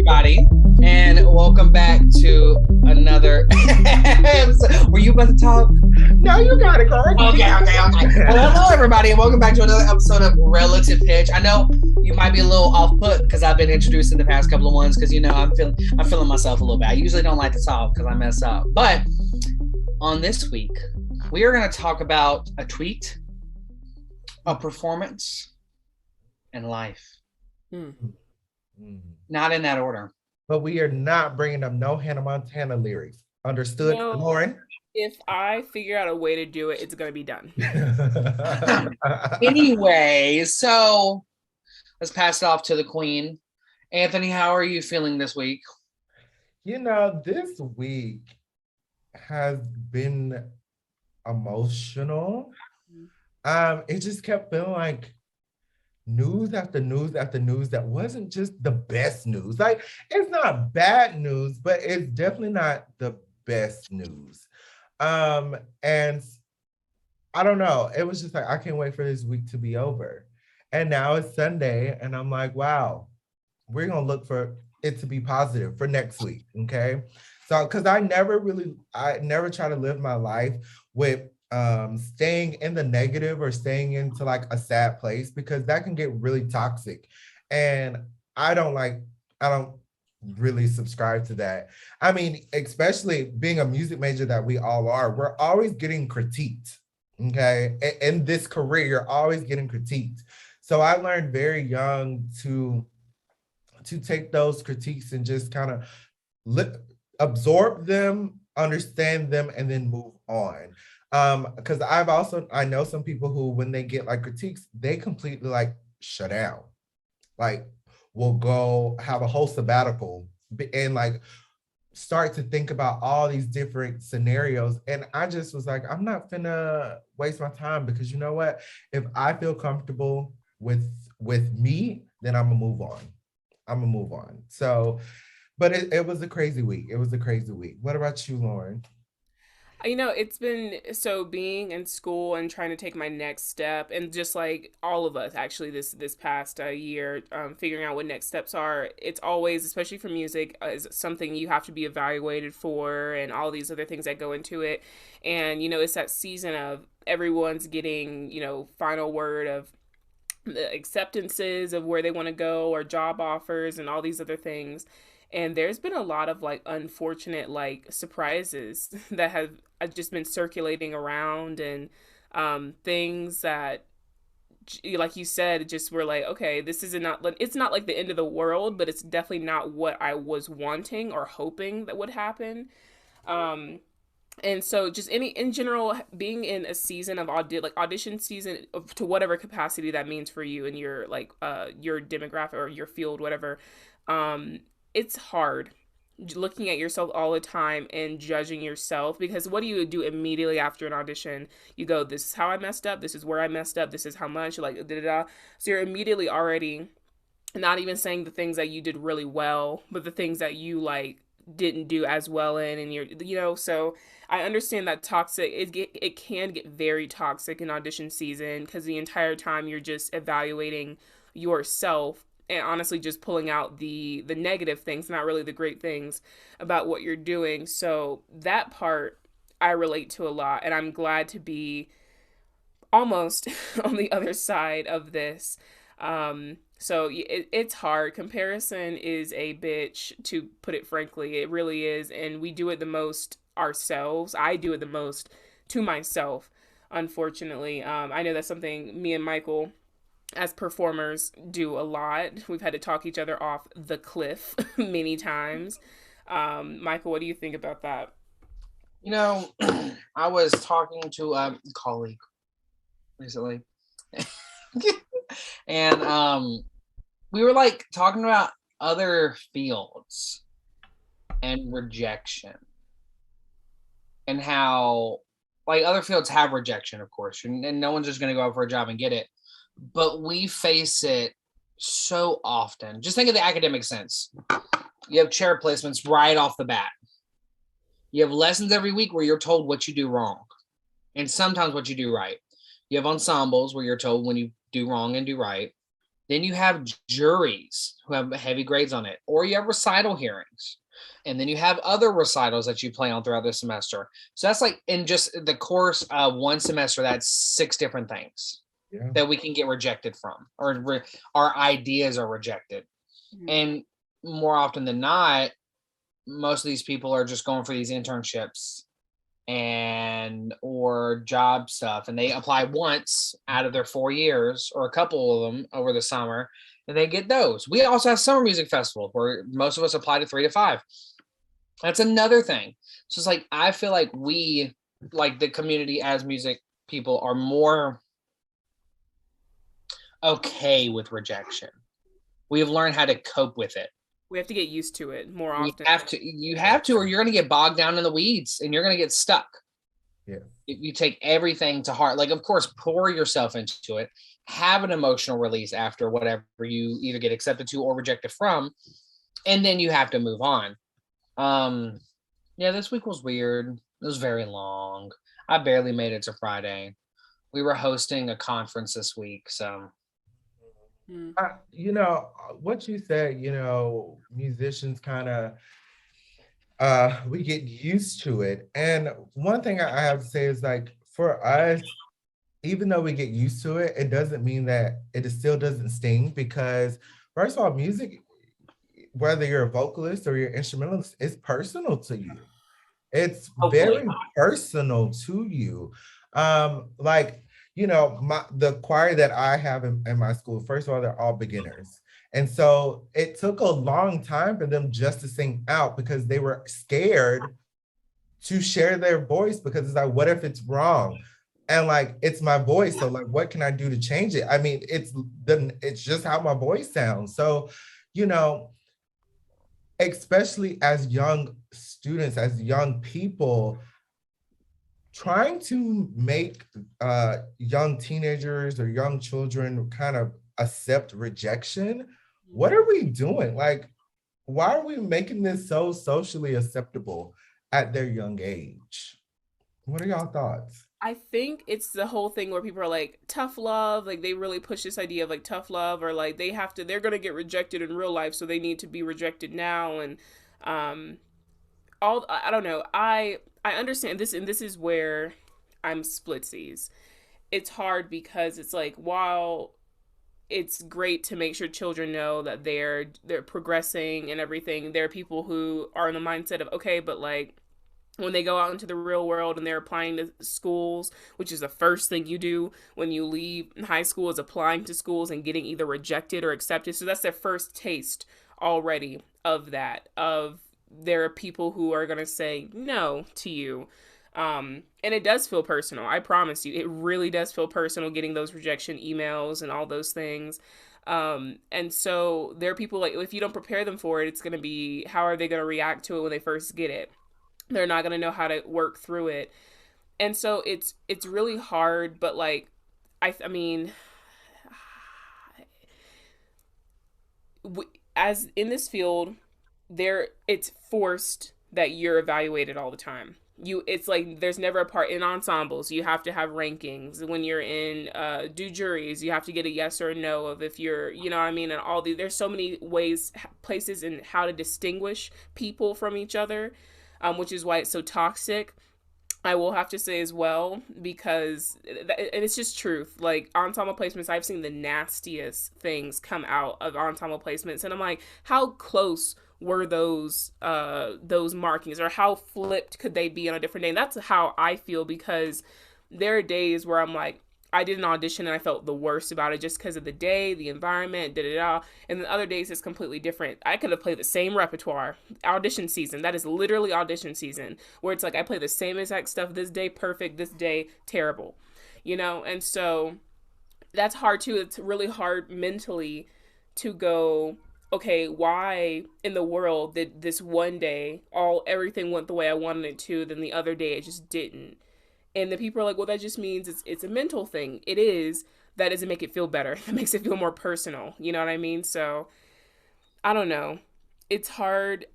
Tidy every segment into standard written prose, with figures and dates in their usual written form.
everybody, and welcome back to another. Were you about to talk? No, you got it, girl. Okay. Well, hello, everybody, and welcome back to another episode of Relative Pitch. I know you might be a little off put because I've been introduced in the past couple of ones because I'm feeling myself a little bit. I usually don't like to talk because I mess up, but on this week we are going to talk about a tweet, a performance, and life. Not in that order. But we are not bringing up no Hannah Montana lyrics. Understood, No. Lauren? If I figure out a way to do it, it's going to be done. Anyway, so let's pass it off to the queen. Anthony, how are you feeling this week? This week has been emotional. It just kept feeling like news after news after news that wasn't just the best news. Like, it's not bad news, but it's definitely not the best news. And I don't know. It was just like, I can't wait for this week to be over. And now it's Sunday, and I'm like, wow, we're gonna look for it to be positive for next week. Okay. So, because I never try to live my life with staying in the negative or staying into like a sad place, because that can get really toxic. And I don't really subscribe to that. I mean, especially being a music major that we all are, we're always getting critiqued. Okay. In this career, you're always getting critiqued. So I learned very young to take those critiques and just kind of absorb them, understand them, and then move on. Because I know some people who, when they get like critiques, they completely like shut down, like will go have a whole sabbatical and like start to think about all these different scenarios. And I just was like, I'm not finna waste my time, because you know what? If I feel comfortable with me, then I'm gonna move on. So, but it was a crazy week. What about you, Lauren? It's been being in school and trying to take my next step, and just like all of us actually this past year, figuring out what next steps are. It's always, especially for music, is something you have to be evaluated for, and all these other things that go into it. And it's that season of everyone's getting final word of the acceptances of where they want to go, or job offers, and all these other things. And there's been a lot of like unfortunate like surprises that have just been circulating around, and things that, like you said, just were like, okay, it's not like the end of the world, but it's definitely not what I was wanting or hoping that would happen. And so just in general, being in a season of audition season, to whatever capacity that means for you and your your demographic or your field, whatever, it's hard looking at yourself all the time and judging yourself, because what do you do immediately after an audition? You go, this is how I messed up, this is where I messed up, this is how much, like, da da da. So you're immediately already not even saying the things that you did really well, but the things that you like didn't do as well in, and so I understand that it can get very toxic in audition season, because the entire time you're just evaluating yourself and honestly just pulling out the negative things, not really the great things about what you're doing. So that part I relate to a lot, and I'm glad to be almost on the other side of this. So it's hard. Comparison is a bitch, to put it frankly. It really is. And we do it the most ourselves. I do it the most to myself, unfortunately. I know that's something me and Michael, as performers, do a lot. We've had to talk each other off the cliff many times. Michael, what do you think about that? I was talking to a colleague recently. And we were like talking about other fields and rejection, and how like other fields have rejection, of course, and no one's just going to go out for a job and get it, but we face it so often. Just think of the academic sense. You have chair placements right off the bat. You have lessons every week where you're told what you do wrong, and sometimes what you do right. You have ensembles where you're told when you do wrong and do right. Then you have juries who have heavy grades on it, or you have recital hearings. And then you have other recitals that you play on throughout the semester. So that's like in just the course of one semester, that's 6 different things Yeah. that we can get rejected from, or our ideas are rejected. Mhm. And more often than not, most of these people are just going for these internships and or job stuff, and they apply once out of their 4 years or a couple of them over the summer, and they get those. We also have summer music festival where most of us apply to 3 to 5. That's another thing. So it's like I feel like we, like the community as music people, are more okay with rejection. We've learned how to cope with it. We have to get used to it more We often. have to, you have to, or you're going to get bogged down in the weeds and you're going to get stuck. Yeah. If you take everything to heart, like, of course, pour yourself into it, have an emotional release after whatever you either get accepted to or rejected from, and then you have to move on. Yeah, this week was weird. It was very long. I barely made it to Friday. We were hosting a conference this week, so Mm. What you said, musicians kind of we get used to it. And one thing I have to say is like for us, even though we get used to it, it doesn't mean that it still doesn't sting because first of all, music, whether you're a vocalist or you're instrumentalist, is personal to you. It's hopefully. very personal to you. Like, the choir that I have in my school, first of all, they're all beginners. And so it took a long time for them just to sing out because they were scared to share their voice because it's like, what if it's wrong? And like, it's my voice. So like, what can I do to change it? I mean, it's just how my voice sounds. So, you know, especially as young students, as young people, trying to make young teenagers or young children kind of accept rejection, what are we doing? Like, why are we making this so socially acceptable at their young age? What are y'all thoughts? I think it's the whole thing where people are like tough love, like they really push this idea of like tough love, or like they're gonna get rejected in real life, so they need to be rejected now, and um, all I don't know. I understand this, and this is where I'm splitsies. It's hard because it's like while it's great to make sure children know that they're progressing and everything, there are people who are in the mindset of okay, but like when they go out into the real world and they're applying to schools, which is the first thing you do when you leave high school, is applying to schools and getting either rejected or accepted. So that's their first taste already of that. Of there are people who are going to say no to you. And it does feel personal. I promise you, it really does feel personal getting those rejection emails and all those things. And so there are people like, if you don't prepare them for it, it's going to be, how are they going to react to it when they first get it? They're not going to know how to work through it. And so it's really hard, but like I mean as in this field, there it's forced that you're evaluated all the time. It's like there's never a part in ensembles. You have to have rankings when you're in do juries. You have to get a yes or a no of if you're, you know what I mean, and all these. There's so many ways, places, in how to distinguish people from each other, which is why it's so toxic. I will have to say as well, because and it's just truth. Like ensemble placements, I've seen the nastiest things come out of ensemble placements, and I'm like, how close were those markings, or how flipped could they be on a different day? And that's how I feel, because there are days where I'm like, I did an audition and I felt the worst about it just because of the day, the environment, da da da. And then other days it's completely different. I could have played the same repertoire. Audition season, that is literally audition season, where it's like I play the same exact stuff this day, perfect, this day, terrible. And so that's hard too. It's really hard mentally to go, okay, why in the world did this one day everything went the way I wanted it to, then the other day it just didn't? And the people are like, well, that just means it's a mental thing. It is. That doesn't make it feel better. That makes it feel more personal. You know what I mean? So I don't know. It's hard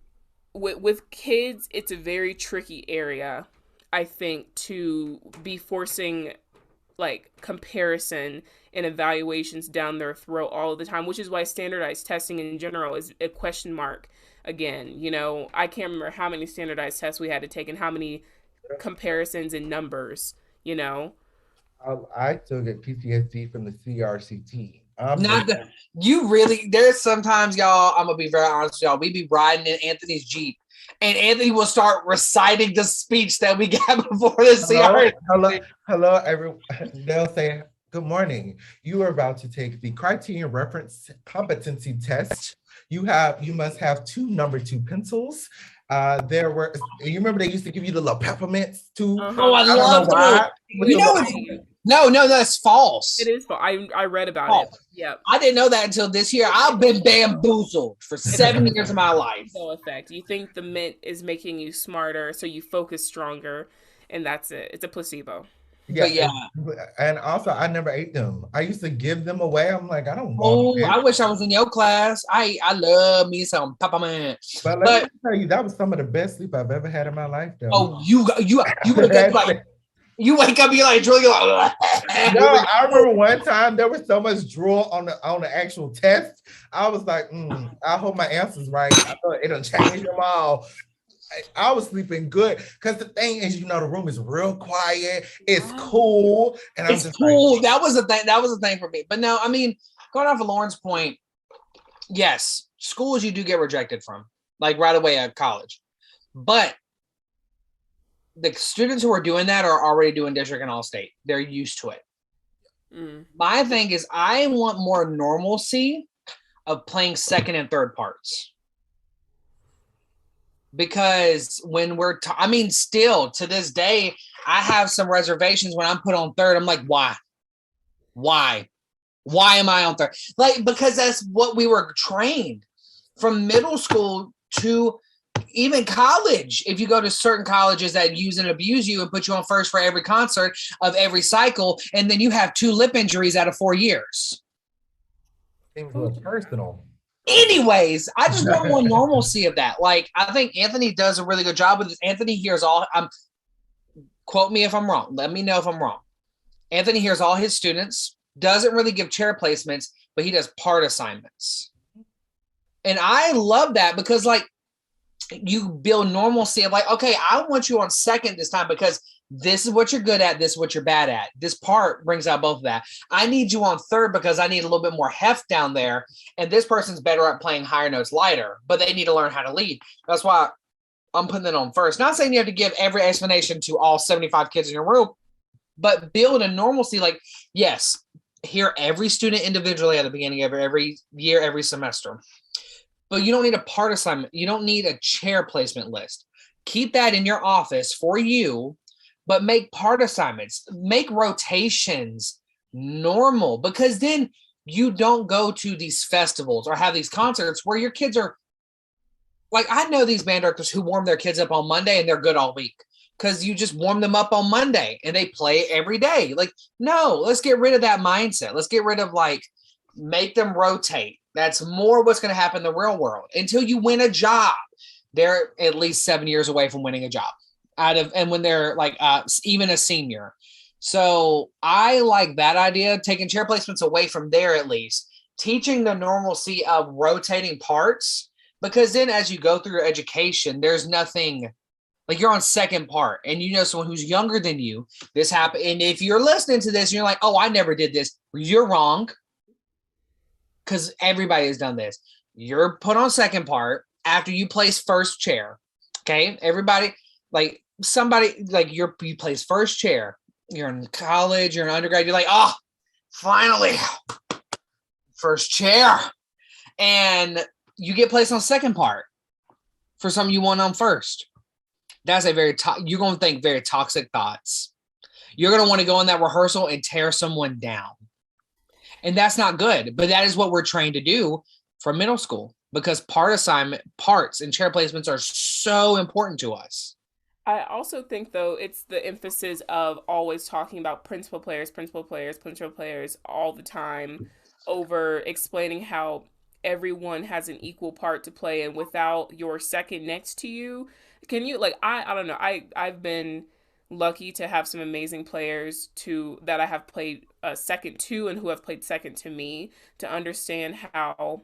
with kids. It's a very tricky area, I think, to be forcing like comparison and evaluations down their throat all the time, which is why standardized testing in general is a question mark again. I can't remember how many standardized tests we had to take and how many comparisons and numbers, you know. I still get PTSD from the CRCT. I'm Not just the you really. There's sometimes, y'all. I'm gonna be very honest with y'all. We be riding in Anthony's Jeep, and Anthony will start reciting the speech that we got before the hello, hello, CRT. hello, everyone. They'll say, "Good morning. You are about to take the criterion reference competency test. You must have two number two pencils. There were, you remember they used to give you the little peppermints too? Oh, Uh-huh. I I don't know love those. why. With You the know, little, it's, no, no, that's It false. is fun. I read about it. False. Yep. I didn't know that until this year. I've been bamboozled for It's a 7 years of my life. placebo effect. You think the mint is making you smarter, so you focus stronger, and that's it. It's a placebo. yeah, But yeah, and also I never ate them. I used to give them away. I'm like, I don't want oh, this. I wish I was in your class. I love me some Papa Man. But let me But just tell you, that was some of the best sleep I've ever had in my life, though. oh, you wake up like you wake up, you're like drooling, you're like, No, I remember one time there was so much drool on the actual test. I was like, I hope my answer's right. I thought it'll change them all. I was sleeping good because the thing is, the room is real quiet. It's cool, and I'm it's just like, cool. That was the thing. That was the thing for me. But no, I mean, going off of Lauren's point, yes, schools you do get rejected from, like right away at college. But the students who are doing that are already doing district and all state. They're used to it. My thing is, I want more normalcy of playing second and third parts. Because when I mean, still to this day, I have some reservations when I'm put on third. I'm like, why? Why am I on third? Like, because that's what we were trained from middle school to even college. If you go to certain colleges that use and abuse you and put you on first for every concert of every cycle, and then you have 2 lip injuries out of 4 years. seems a little personal. Anyways, I just want more normalcy of that. Like, I think Anthony does a really good job with this. Anthony hears all, quote me if I'm wrong. Let me know if I'm wrong. Anthony hears all his students, doesn't really give chair placements, but he does part assignments. And I love that because, like, you build normalcy of like, okay, I want you on second this time because this is what you're good at. This is what you're bad at. This part brings out both of that. I need you on third because I need a little bit more heft down there. And this person's better at playing higher notes lighter, but they need to learn how to lead. That's why I'm putting it on first. Not saying you have to give every explanation to all 75 kids in your room, but build a normalcy. Like, yes, hear every student individually at the beginning of every year, every semester. But you don't need a part assignment. You don't need a chair placement list. Keep that in your office for you, but make part assignments, make rotations normal, because then you don't go to these festivals or have these concerts where your kids are like, I know these band directors who warm their kids up on Monday and they're good all week because you just warm them up on Monday and they play every day. Like, no, let's get rid of that mindset. Let's get rid of like, make them rotate. That's more what's going to happen in the real world until you win a job. They're at least 7 years away from winning a job and when they're like, even a senior. So I like that idea, taking chair placements away from there, at least teaching the normalcy of rotating parts, because then as you go through your education, there's nothing like you're on second part and you know someone who's younger than you, this happened. And if you're listening to this and you're like, oh, I never did this, you're wrong. Because everybody has done this. You're put on second part after you place first chair. Okay. Everybody, like somebody, like you place first chair. You're in college, you're in undergrad. You're like, oh, finally, first chair. And you get placed on second part for something you want on first. That's a very, you're going to think very toxic thoughts. You're going to want to go in that rehearsal and tear someone down. And that's not good, but that is what we're trained to do from middle school because parts and chair placements are so important to us. I also think, though, it's the emphasis of always talking about principal players all the time over explaining how everyone has an equal part to play. And without your second next to you, can you, like, I don't know, I've been lucky to have some amazing players to that I have played second to and who have played second to me to understand how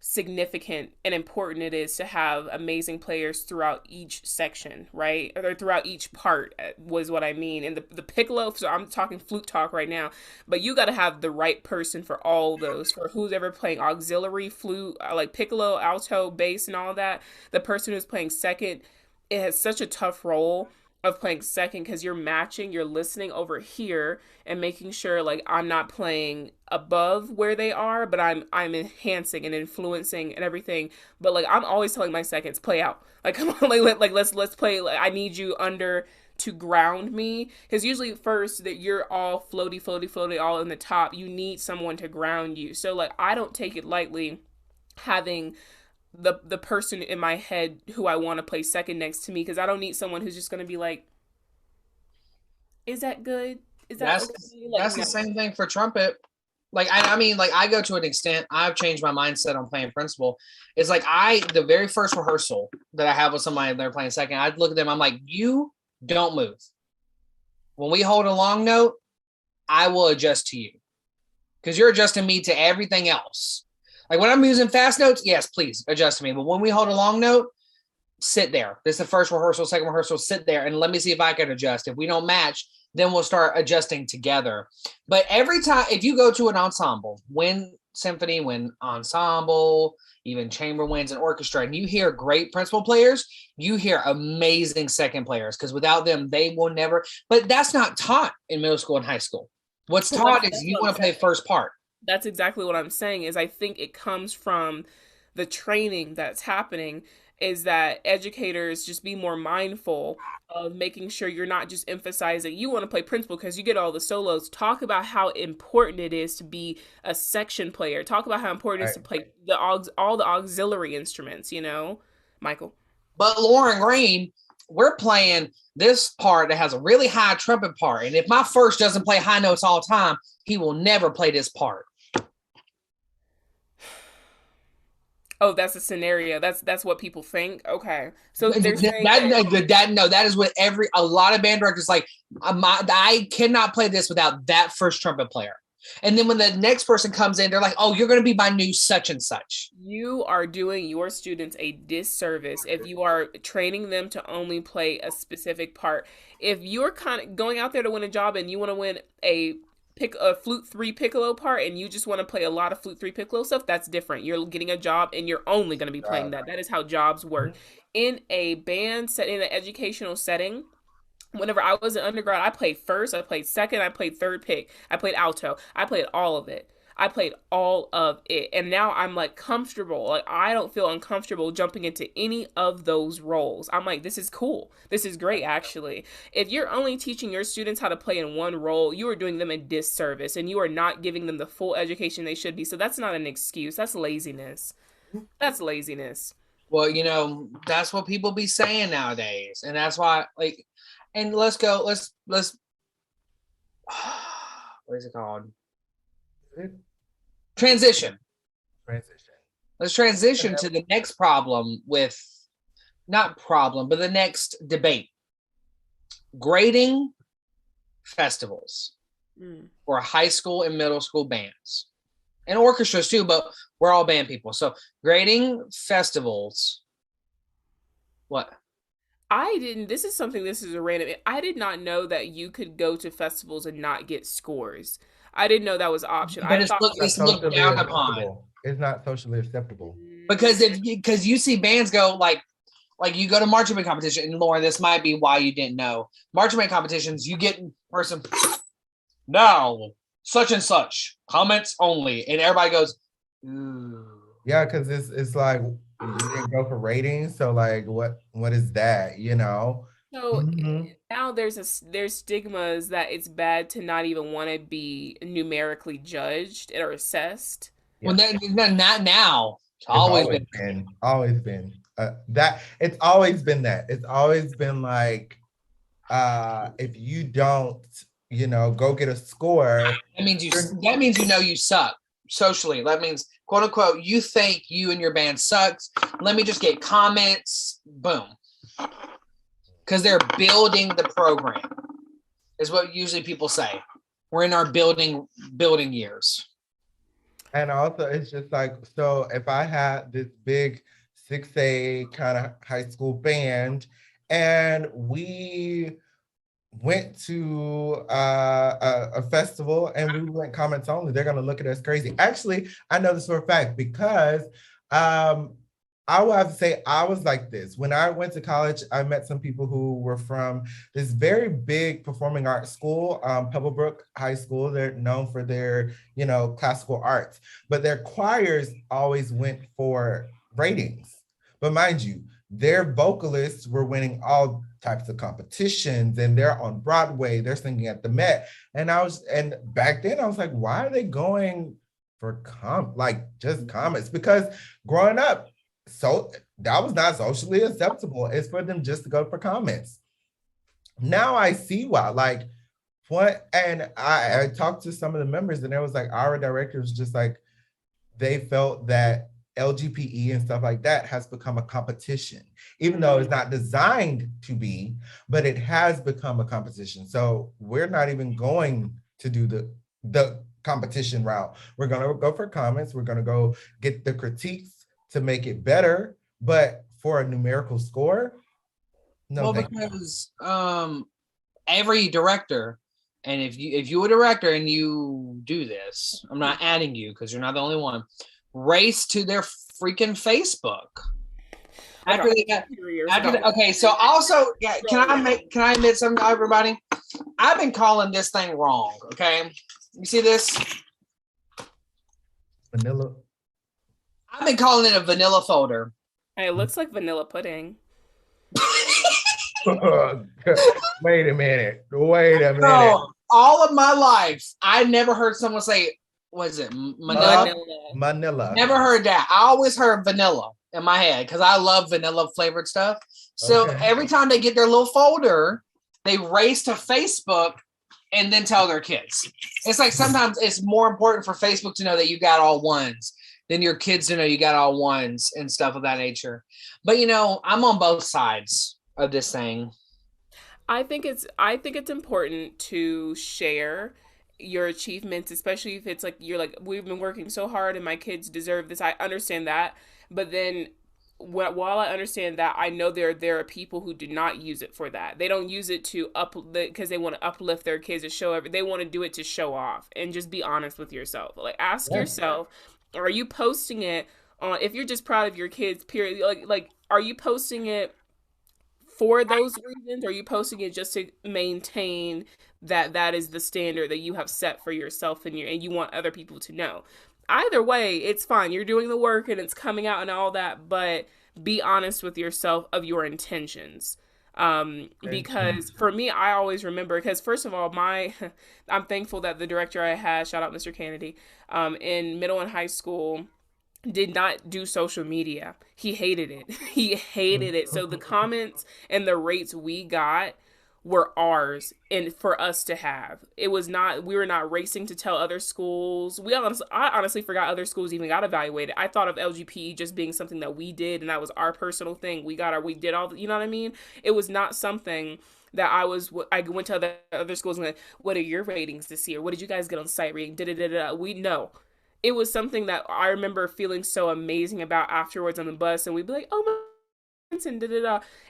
significant and important it is to have amazing players throughout each section, right? Or throughout each part was what I mean. And the piccolo, so I'm talking flute talk right now, but you got to have the right person for all those, for who's ever playing auxiliary flute, like piccolo, alto, bass, and all that. The person who's playing second, it has such a tough role of playing second because you're matching, you're listening over here and making sure like I'm not playing above where they are, but I'm enhancing and influencing and everything. But like I'm always telling my seconds, play out. Like come on, like let's play. Like, I need you under to ground me because usually first that you're all floaty all in the top. You need someone to ground you. So like I don't take it lightly having the person in my head who I want to play second next to me because I don't need someone who's just going to be like, is that good? Is that okay? Like, that's the same thing for trumpet. Like I mean, like I go to an extent. I've changed my mindset on playing principal. It's like the very first rehearsal that I have with somebody they're playing second, I look at them. I'm like, you don't move. When we hold a long note, I will adjust to you because you're adjusting me to everything else. Like when I'm using fast notes, yes, please adjust to me. But when we hold a long note, sit there. This is the first rehearsal, second rehearsal, sit there and let me see if I can adjust. If we don't match, then we'll start adjusting together. But every time, if you go to an ensemble, wind symphony, wind ensemble, even chamber winds and orchestra, and you hear great principal players, you hear amazing second players because without them, they will never. But that's not taught in middle school and high school. What's taught is you want to play first part. That's exactly what I'm saying is I think it comes from the training that's happening is that educators just be more mindful of making sure you're not just emphasizing you want to play principal because you get all the solos. Talk about how important it is to be a section player. Talk about how important it is to play all the auxiliary instruments, you know, Michael. But Lauren Green, we're playing this part that has a really high trumpet part. And if my first doesn't play high notes all the time, he will never play this part. Oh, that's a scenario. That's what people think. Okay, so they're saying that is what a lot of band directors like. I cannot play this without that first trumpet player. And then when the next person comes in, they're like, "Oh, you're going to be my new such and such." You are doing your students a disservice if you are training them to only play a specific part. If you're kind of going out there to win a job and you want to win pick a flute 3 piccolo part and you just want to play a lot of flute 3 piccolo stuff, that's different. You're getting a job and you're only going to be playing that. That is how jobs work. In a band set, in an educational setting, whenever I was an undergrad, I played first, I played second, I played third pick, I played alto, I played all of it. I played all of it. And now I'm like comfortable. Like I don't feel uncomfortable jumping into any of those roles. I'm like, this is cool. This is great, actually. If you're only teaching your students how to play in one role, you are doing them a disservice and you are not giving them the full education they should be. So that's not an excuse. That's laziness. That's laziness. Well, you know, that's what people be saying nowadays. And that's why, like, and let's what is it called? Transition. Let's transition to the next problem but the next debate. Grading festivals for high school and middle school bands and orchestras too, but we're all band people. So grading festivals. What? This is a random, I did not know that you could go to festivals and not get scores. I didn't know that was an option. But it's looked down upon. It's not socially acceptable. Because you see bands go like you go to marching band competition, and Lauren, this might be why you didn't know. Marching band competitions, you get in person now, such and such, comments only, and everybody goes, ooh. Yeah, because it's like you didn't go for ratings, so like what is that, you know? So now there's stigmas that it's bad to not even want to be numerically judged or assessed. Well, not now. It's always been that. It's always been that. It's always been like, if you don't, go get a score. That means you suck socially. That means, quote unquote, you think you and your band sucks. Let me just get comments. Boom. because they're building the program, is what usually people say. We're in our building years. And also, it's just like, so if I had this big 6A kind of high school band and we went to a festival and we went comments only, they're going to look at us crazy. Actually, I know this for a fact because I will have to say I was like this. When I went to college, I met some people who were from this very big performing arts school, Pebblebrook High School. They're known for their, classical arts, but their choirs always went for ratings. But mind you, their vocalists were winning all types of competitions and they're on Broadway, they're singing at the Met. And back then I was like, why are they going for just comments? Because growing up, so that was not socially acceptable. It's for them just to go for comments. Now I see why, and I talked to some of the members and it was like, our director was just like, they felt that LGPE and stuff like that has become a competition, even though it's not designed to be, but it has become a competition. So we're not even going to do the competition route. We're going to go for comments. We're going to go get the critiques to make it better, but for a numerical score, no. Well, because every director, and if you a director and you do this, I'm not adding you because you're not the only one, race to their freaking Facebook. Okay, so also, yeah, can I admit something to everybody? I've been calling this thing wrong, okay? You see this? Vanilla. I've been calling it a vanilla folder. Hey, it looks like vanilla pudding. Wait a minute. No, all of my life, I never heard someone say, what is it, Manila? Manila. Never heard that. I always heard vanilla in my head because I love vanilla flavored stuff. So every time they get their little folder, they race to Facebook and then tell their kids. It's like sometimes it's more important for Facebook to know that you got all ones than your kids to know you got all ones and stuff of that nature. But I'm on both sides of this thing. I think it's important to share your achievements, especially if it's like you're like, we've been working so hard and my kids deserve this. I understand that. But then while I understand that, I know there are people who do not use it for that. They don't use it to because they want to uplift their kids, to show they want to do it to show off. And just be honest with yourself. Like, ask yourself, are you posting it on, if you're just proud of your kids, period, like are you posting it for those reasons? Or are you posting it just to maintain that is the standard that you have set for yourself and you want other people to know? Either way, it's fine. You're doing the work and it's coming out and all that, but be honest with yourself of your intentions. Because for me, I always remember, because first of all, I'm thankful that the director I had, shout out Mr. Kennedy, in middle and high school, did not do social media. He hated it. He hated it. So the comments and the rates we got were ours and for us to have. It was not, we were not racing to tell other schools. I honestly forgot other schools even got evaluated. I thought of LGPE just being something that we did and that was our personal thing. We did all, you know what I mean? It was not something that I went to other schools and like, what are your ratings this year? What did you guys get on site rating? We know. It was something that I remember feeling so amazing about afterwards on the bus, and we'd be like, oh my,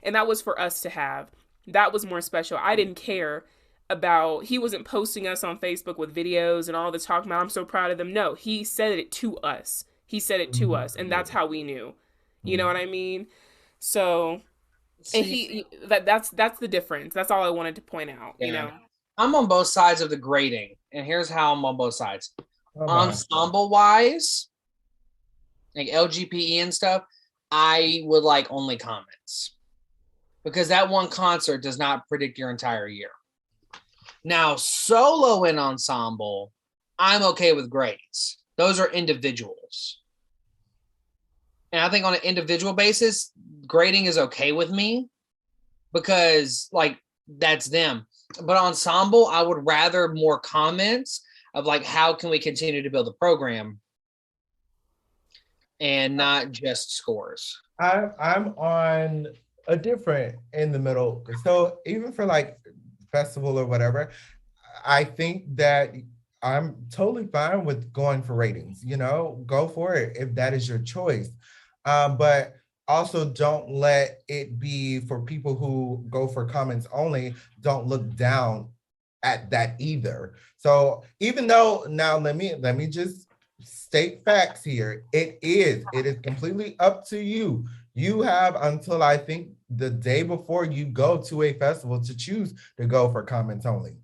and that was for us to have. That was more special. I didn't care about, he wasn't posting us on Facebook with videos and all the talk about, I'm so proud of them. No, he said it to us. He said it to us, and that's how we knew. You know what I mean? So, and that's the difference. That's all I wanted to point out, I'm on both sides of the grading, and here's how I'm on both sides. Ensemble wise, like LGPE and stuff, I would like only comments because that one concert does not predict your entire year. Now, solo and ensemble, I'm okay with grades. Those are individuals. And I think on an individual basis, grading is okay with me because that's them. But ensemble, I would rather more comments of how can we continue to build the program and not just scores. I'm on a different in the middle. So even for like festival or whatever, I think that I'm totally fine with going for ratings. You know, go for it if that is your choice. But also don't let it be for people who go for comments only. Don't look down at that either. So even though now let me just state facts here. It is completely up to you. You have until I think the day before you go to a festival to choose to go for comments only.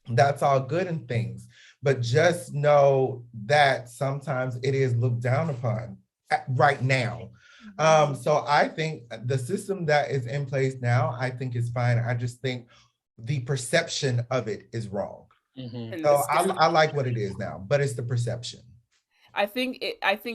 That's all good and things, but just know that sometimes it is looked down upon right now. So I think the system that is in place now, I think is fine. I just think the perception of it is wrong. Mm-hmm. And So the I like what it is now, but it's the perception. I think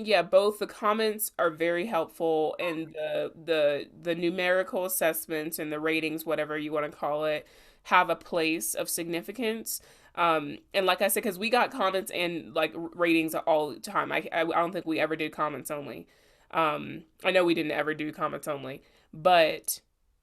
yeah, both the comments are very helpful and the numerical assessments and the ratings, whatever you want to call it, have a place of significance. And like I said, because we got comments and like ratings all the time. I don't think we ever did comments only. I know we didn't ever do comments only, but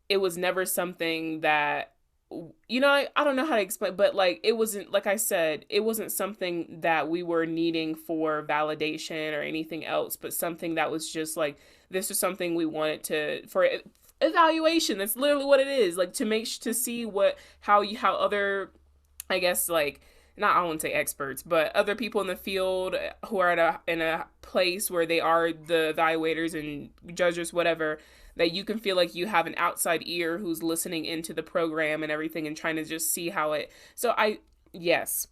it was never something that I don't know how to explain, but like it wasn't, like I said, it wasn't something that we were needing for validation or anything else, but something that was just like this is something we wanted to for evaluation. That's literally what it is, like to to see what how other, I guess, like not I won't say experts, but other people in the field who are at in a place where they are the evaluators and judges, whatever, that you can feel like you have an outside ear who's listening into the program and everything and trying to just see how it. So yes,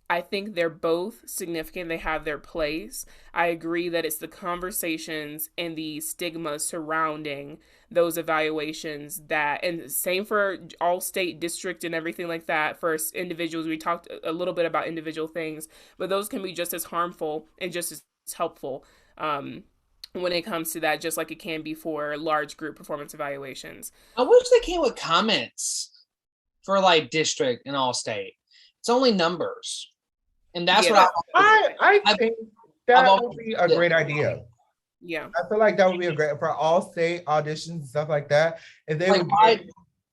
I think they're both significant. They have their place. I agree that it's the conversations and the stigma surrounding those evaluations that, and same for all state district and everything like that. For individuals, we talked a little bit about individual things, but those can be just as harmful and just as helpful when it comes to that, just like it can be for large group performance evaluations. I wish they came with comments for like district and all state. It's only numbers, and that's Yeah, what I I've, think I've that always would be a yeah. great idea. yeah. I feel like that would be a great for all state auditions and stuff like that. If they Like would give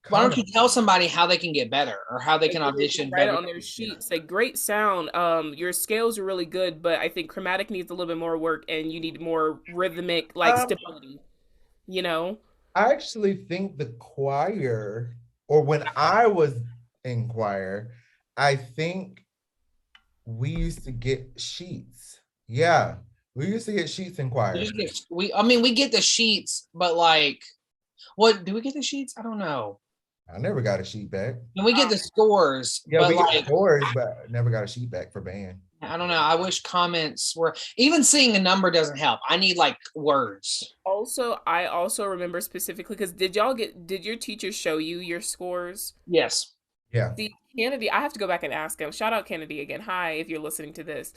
why don't you comments. tell somebody how they can get better or how they They can literally audition write it better on their next year? sheet. Say great sound. Your scales are really good, but I think chromatic needs a little bit more work, and you need more rhythmic like Um, stability. You know. I actually think the choir, or when I was in choir, I think we used to get sheets. Yeah, we used to get sheets in choir. I mean, we get the sheets, but like, what do we get the sheets? I don't know. I never got a sheet back. And we get the scores, Yeah, but we get like, scores, but never got a sheet back for band. I don't know. I wish comments were even seeing a number doesn't help. I need like words. Also, I also remember specifically because did your teacher show you your scores? Yes. Yeah. See, Kennedy, I have to go back and ask him. Shout out Kennedy again. Hi, if you're listening to this.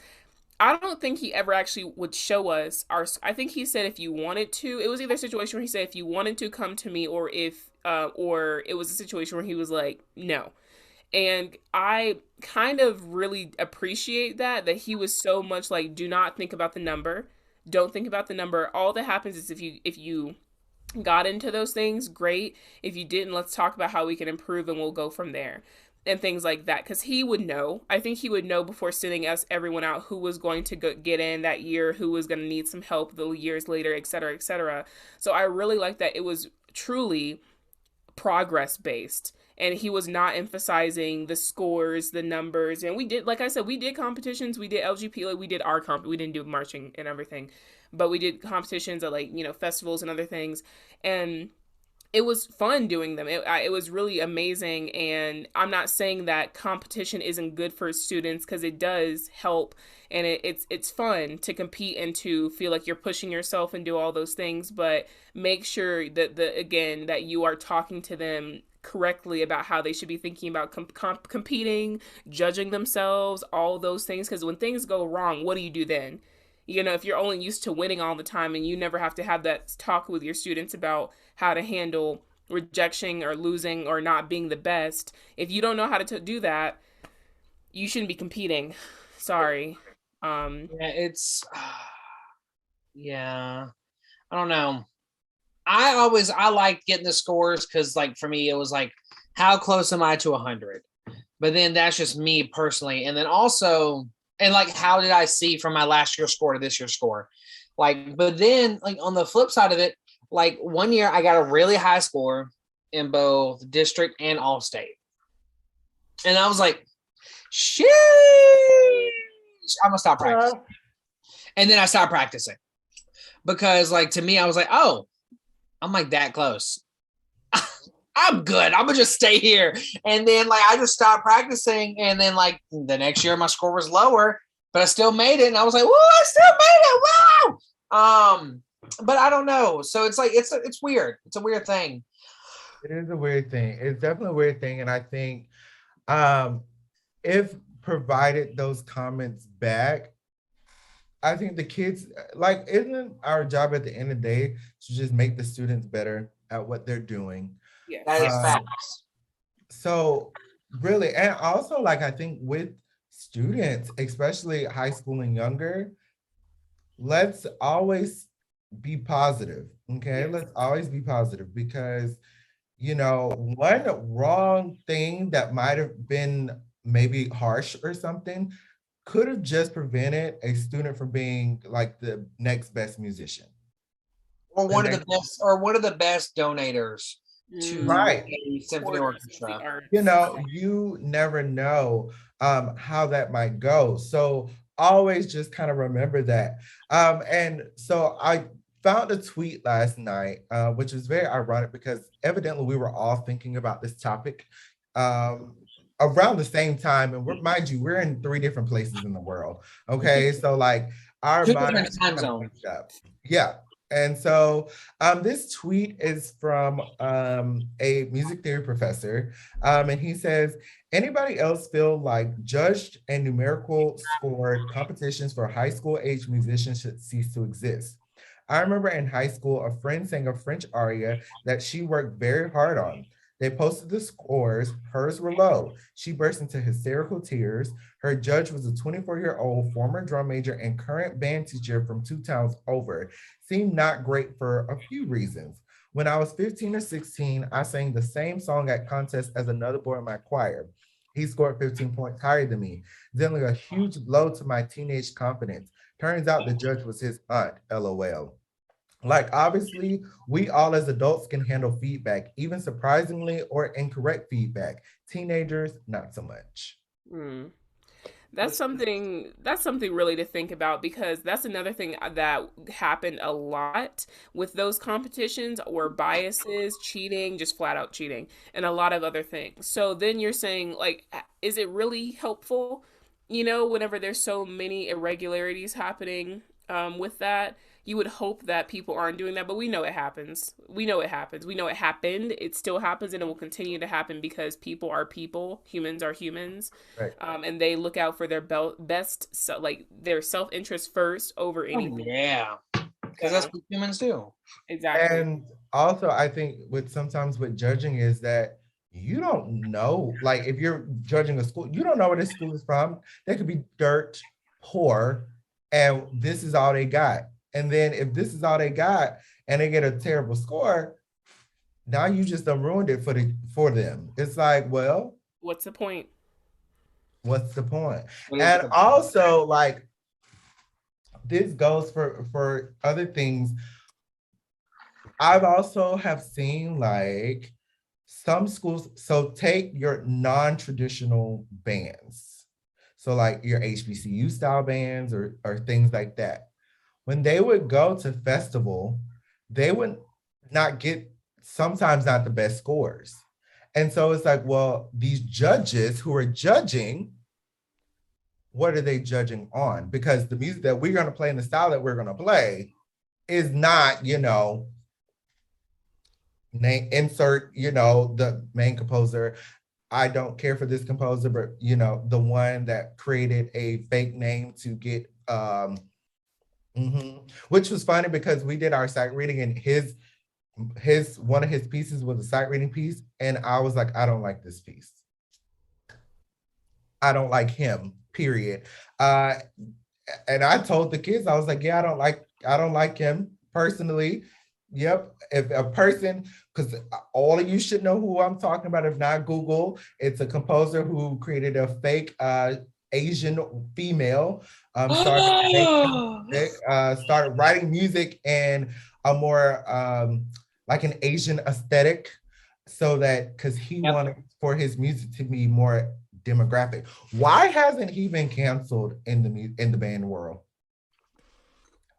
I don't think he ever actually would show us our. I think he said if you wanted to. It was either a situation where he said if you wanted to come to me, or it was a situation where he was like no. And I kind of really appreciate that he was so much like do not think about the number. Don't think about the number. All that happens is if you got into those things, great. If you didn't, let's talk about how we can improve and we'll go from there. And things like that, because he would know. I think he would know before sending us everyone out who was going to get in that year, who was going to need some help the years later, et cetera, et cetera. So I really like that it was truly progress based, and he was not emphasizing the scores, the numbers. And we did, like I said, we did competitions, we did LGP, like we did our we didn't do marching and everything, but we did competitions at like festivals and other things, and it was fun doing them. It was really amazing. And I'm not saying that competition isn't good for students, because it does help, and it's fun to compete and to feel like you're pushing yourself and do all those things. But make sure that that you are talking to them correctly about how they should be thinking about competing, judging themselves, all those things. Because when things go wrong, what do you do then? If you're only used to winning all the time and you never have to have that talk with your students about how to handle rejection or losing or not being the best, if you don't know how to do that, you shouldn't be competing. Sorry. Yeah, it's yeah. I don't know. I liked getting the scores because like for me it was like how close am I to 100? But then that's just me personally, and then also and like how did I see from my last year's score to this year's score? Like, but then like on the flip side of it, like one year I got a really high score in both district and all state, and I was like, sheesh, I'm gonna stop practicing, and then I stopped practicing because like to me I was like, oh, I'm like that close. I'm good. I'm gonna just stay here. And then like I just stopped practicing. And then like the next year my score was lower, but I still made it. And I was like, whoa, I still made it. Wow. But I don't know. So it's like it's weird. It's a weird thing. It is a weird thing. It's definitely a weird thing. And I think if provided those comments back, I think the kids, like, isn't our job at the end of the day to just make the students better at what they're doing? Yes. That is facts. So really, and also like I think with students, especially high school and younger, let's always be positive. Okay. Yes. Let's always be positive because, you know, one wrong thing that might have been maybe harsh or something could have just prevented a student from being like the next best musician. Or one of the best donators to Right. a symphony orchestra. You know, you never know how that might go. So always just kind of remember that. And so I found a tweet last night, which was very ironic because evidently we were all thinking about this topic around the same time. And mind you, we're in 3 different places in the world. Okay. So like our minds time zones. Yeah. And so this tweet is from a music theory professor. And he says, anybody else feel like judged and numerical scored competitions for high school age musicians should cease to exist? I remember in high school, a friend sang a French aria that she worked very hard on. They posted the scores. Hers were low. She burst into hysterical tears. Her judge was a 24-year-old former drum major and current band teacher from 2 towns over. Seemed not great for a few reasons. When I was 15 or 16, I sang the same song at contests as another boy in my choir. He scored 15 points higher than me, dealing a huge blow to my teenage confidence. Turns out the judge was his aunt, LOL. Like, obviously, we all as adults can handle feedback, even surprisingly or incorrect feedback. Teenagers, not so much. That's something really to think about because that's another thing that happened a lot with those competitions were biases, cheating, just flat out cheating, and a lot of other things. So then you're saying like, is it really helpful? You know, whenever there's so many irregularities happening with that, you would hope that people aren't doing that, but we know it happens. We know it happens. We know it happened. It still happens, and it will continue to happen because people are people. Humans are humans, Right. And they look out for their best, like their self interest first over anything. Yeah, because that's what humans do. Exactly. And also, I think sometimes with judging is that you don't know, like if you're judging a school, you don't know where this school is from. They could be dirt poor, and this is all they got. And then if this is all they got and they get a terrible score, now you just done ruined it for them. It's like, well, what's the point? What's the point? And also, like, this goes for other things. I've also have seen like some schools, so take your non-traditional bands. So like your HBCU style bands or things like that. When they would go to festival, they would not get, sometimes not the best scores. And so it's like, well, these judges who are judging, what are they judging on? Because the music that we're going to play and the style that we're going to play is not, you know, insert, you know, the main composer. I don't care for this composer, but, you know, the one that created a fake name to get which was funny because we did our sight reading and his one of his pieces was a sight reading piece, and I was like, I don't like this piece. I don't like him, period. And I told the kids, I was like, yeah, I don't like him personally. Yep. If a person, because all of you should know who I'm talking about, if not Google, it's a composer who created a fake Asian female, started writing music in a more like an Asian aesthetic, so that because he Yep. wanted for his music to be more demographic. Why hasn't he been canceled in the band world?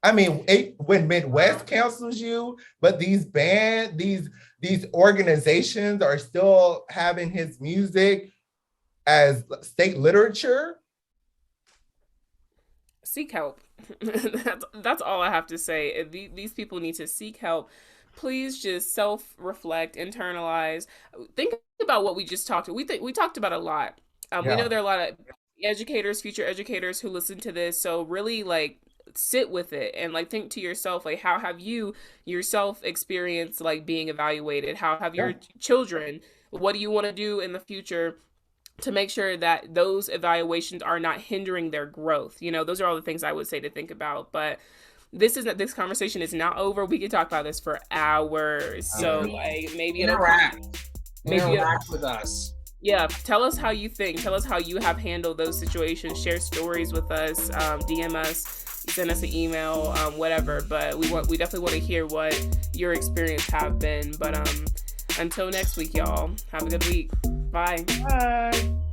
I mean, when Midwest cancels you, but these organizations are still having his music as state literature. Seek help. That's all I have to say. These people need to seek help. Please just self-reflect, internalize, think about what we just talked. We talked about a lot. We know Yeah. there are a lot of educators, future educators who listen to this. So really, like, sit with it and like think to yourself, like, how have you yourself experienced like being evaluated? How have Yeah. your children? What do you want to do in the future to make sure that those evaluations are not hindering their growth? You know, those are all the things I would say to think about. But this conversation is not over. We can talk about this for hours. So like maybe Interact with us. yeah, tell us how you think. Tell us how you have handled those situations. Share stories with us. DM us, send us an email, whatever. But we definitely want to hear what your experience have been. But until next week, y'all, have a good week. Bye. Bye.